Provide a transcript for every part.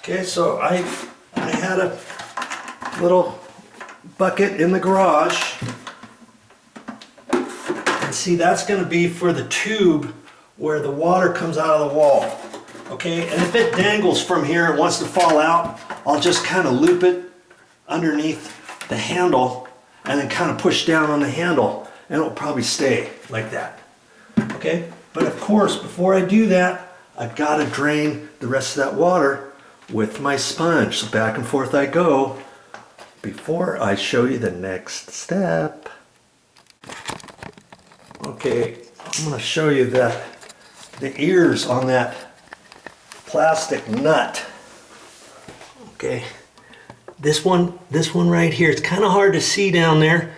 Okay, so I had a little bucket in the garage. And see, that's going to be for the tube where the water comes out of the wall. Okay, and if it dangles from here and wants to fall out, I'll just kind of loop it underneath the handle and then kind of push down on the handle, and it'll probably stay like that. Okay, but of course, before I do that, I've got to drain the rest of that water with my sponge. So back and forth I go before I show you the next step. Okay, I'm going to show you that the ears on that plastic nut. Okay, this one right here, it's kind of hard to see down there,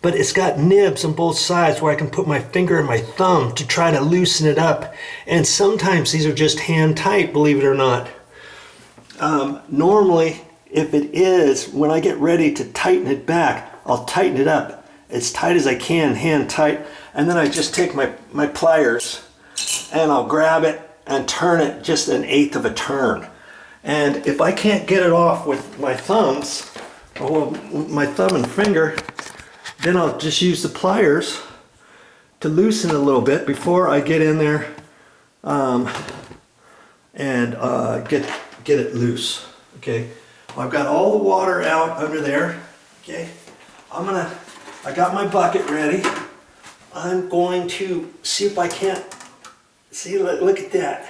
but it's got nibs on both sides where I can put my finger and my thumb to try to loosen it up. And sometimes these are just hand tight, believe it or not. Normally, if it is, when I get ready to tighten it back, I'll tighten it up as tight as I can, hand tight, and then I just take my pliers and I'll grab it and turn it just 1/8 of a turn. And if I can't get it off with my thumbs, or my thumb and finger, then I'll just use the pliers to loosen it a little bit before I get in there and get it loose. Okay, well, I've got all the water out under there. Okay, I got my bucket ready. I'm going to see if I can't, see, look at that.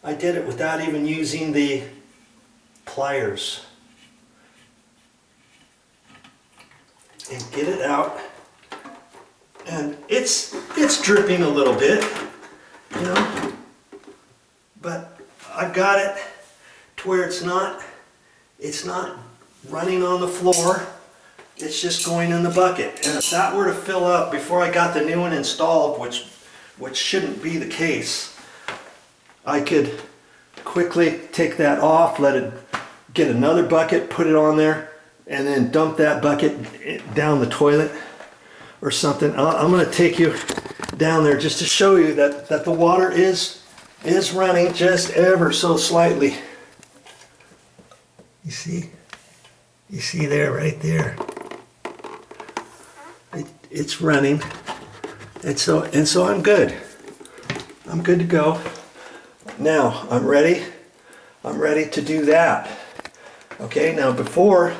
I did it without even using the pliers. And get it out. And it's dripping a little bit, you know, but I've got it to where it's not running on the floor. It's just going in the bucket. And if that were to fill up before I got the new one installed, which shouldn't be the case, I could quickly take that off, let it get another bucket, put it on there, and then dump that bucket down the toilet or something. I'm going to take you down there just to show you that the water is running just ever so slightly. You see there, right there. It's running, and so I'm good. I'm good to go. Now I'm ready to do that. Okay, now before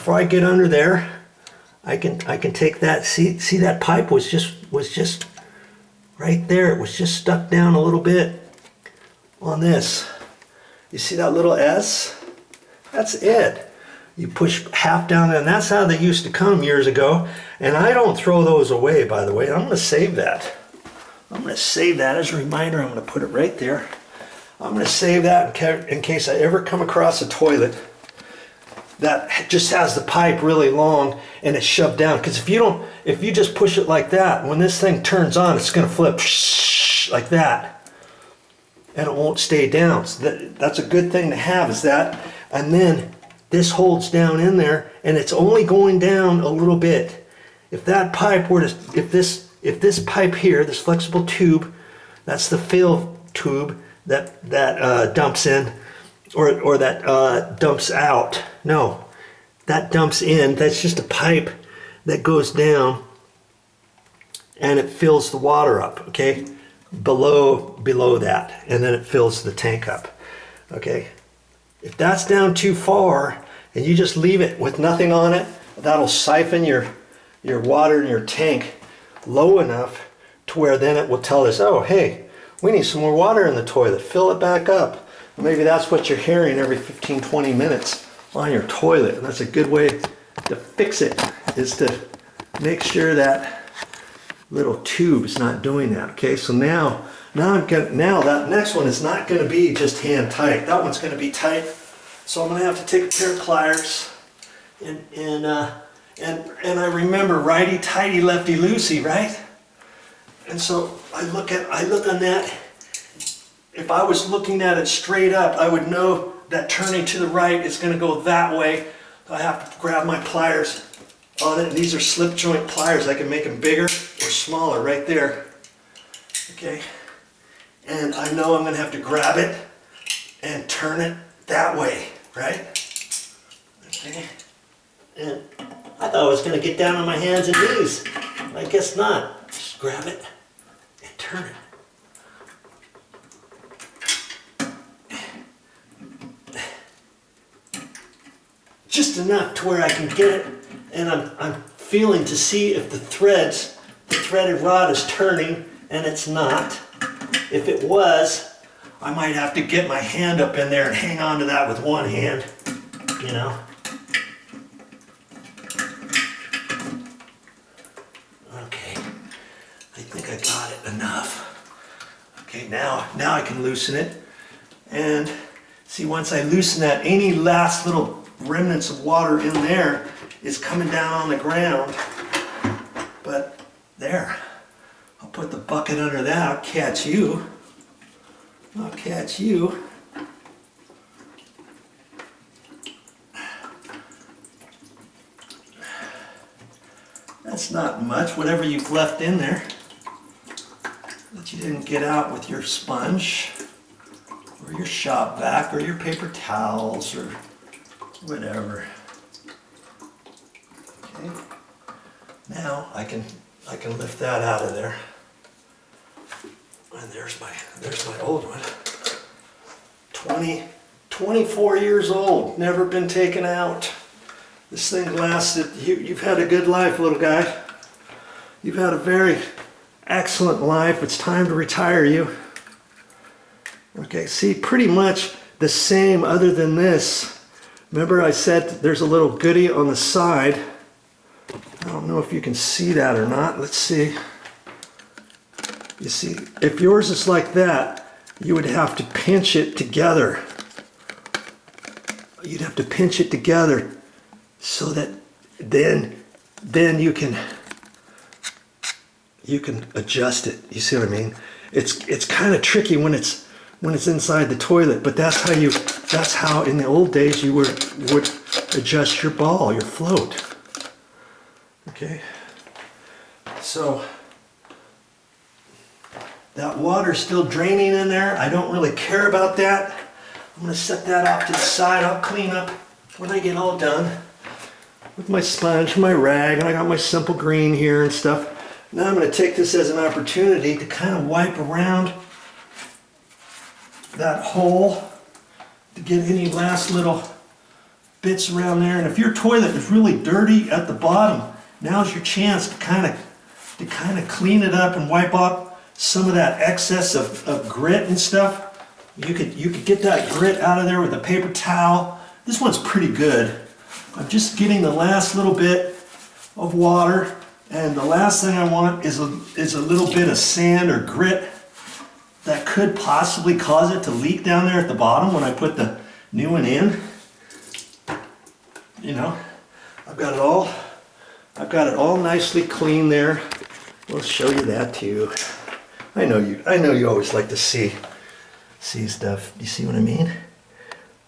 I get under there, I can take that. See that pipe was just right there. It was just stuck down a little bit on this. You see that little S? That's it. You push half down there, and that's how they used to come years ago. And I don't throw those away, by the way. I'm going to save that. I'm going to save that as a reminder. I'm going to put it right there. I'm going to save that in case I ever come across a toilet that just has the pipe really long and it's shoved down. Because if you just push it like that, when this thing turns on, it's going to flip like that, and it won't stay down. So that's a good thing to have, is that. And then this holds down in there, and it's only going down a little bit. If that pipe were to, if this pipe here, this flexible tube, that's the fill tube that dumps in, or that dumps out. No, that dumps in. That's just a pipe that goes down, and it fills the water up. Okay, below that, and then it fills the tank up. Okay. If that's down too far and you just leave it with nothing on it, that'll siphon your water in your tank low enough to where then it will tell us, oh, hey, we need some more water in the toilet. Fill it back up. And maybe that's what you're hearing every 15-20 minutes on your toilet. And that's a good way to fix it, is to make sure that little tube is not doing that. Okay, so now that next one is not going to be just hand tight. That one's going to be tight. So I'm going to have to take a pair of pliers and I remember righty tighty, lefty loosey, right? And so I look on that. If I was looking at it straight up, I would know that turning to the right is going to go that way. So I have to grab my pliers on it. And these are slip joint pliers. I can make them bigger or smaller right there. Okay. And I know I'm going to have to grab it and turn it that way, right? Okay. And I thought I was going to get down on my hands and knees. I guess not. Just grab it and turn it. Just enough to where I can get it, and I'm feeling to see if the threaded rod is turning, and it's not. If it was, I might have to get my hand up in there and hang on to that with one hand, you know. Okay, I think I got it enough. Okay, now I can loosen it, and see, once I loosen that, any last little remnants of water in there is coming down on the ground. But there, I'll put the bucket under that. I'll catch you. I'll catch you. That's not much, whatever you've left in there that you didn't get out with your sponge or your shop vac or your paper towels or whatever. Okay. Now I can lift that out of there. And there's my old one. 24 years old, never been taken out. This thing lasted, you've had a good life, little guy. You've had a very excellent life. It's time to retire you. Okay, see, pretty much the same other than this. Remember I said there's a little goodie on the side. I don't know if you can see that or not. Let's see. You see, if yours is like that, you would have to pinch it together. You'd have to pinch it together so that then you can adjust it. You see what I mean? It's kind of tricky when it's inside the toilet, but that's how in the old days you would adjust your ball, your float. Okay, so that water's still draining in there. I don't really care about that. I'm going to set that off to the side. I'll clean up when I get all done with my sponge, my rag, and I got my simple green here and stuff. Now I'm going to take this as an opportunity to kind of wipe around that hole to get any last little bits around there. And if your toilet is really dirty at the bottom, now's your chance to kind of clean it up and wipe off some of that excess of grit and stuff. You could get that grit out of there with a paper towel. This one's pretty good. I'm just getting the last little bit of water, and the last thing I want is a little bit of sand or grit that could possibly cause it to leak down there at the bottom when I put the new one in. You know, I've got it all nicely clean there. We'll show you that too. I know you always like to see stuff. You see what I mean?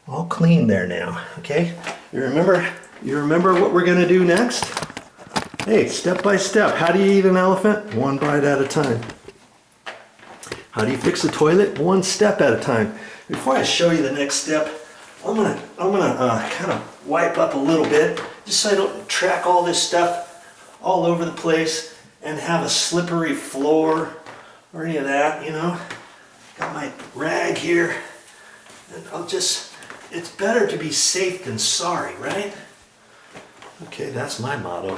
All clean there now. Okay? You remember what we're gonna do next? Hey, step by step. How do you eat an elephant? One bite at a time. How do you fix a toilet? One step at a time. Before I show you the next step, I'm gonna kind of wipe up a little bit, just so I don't track all this stuff all over the place and have a slippery floor or any of that, you know. Got my rag here, and it's better to be safe than sorry, right? Okay, that's my motto.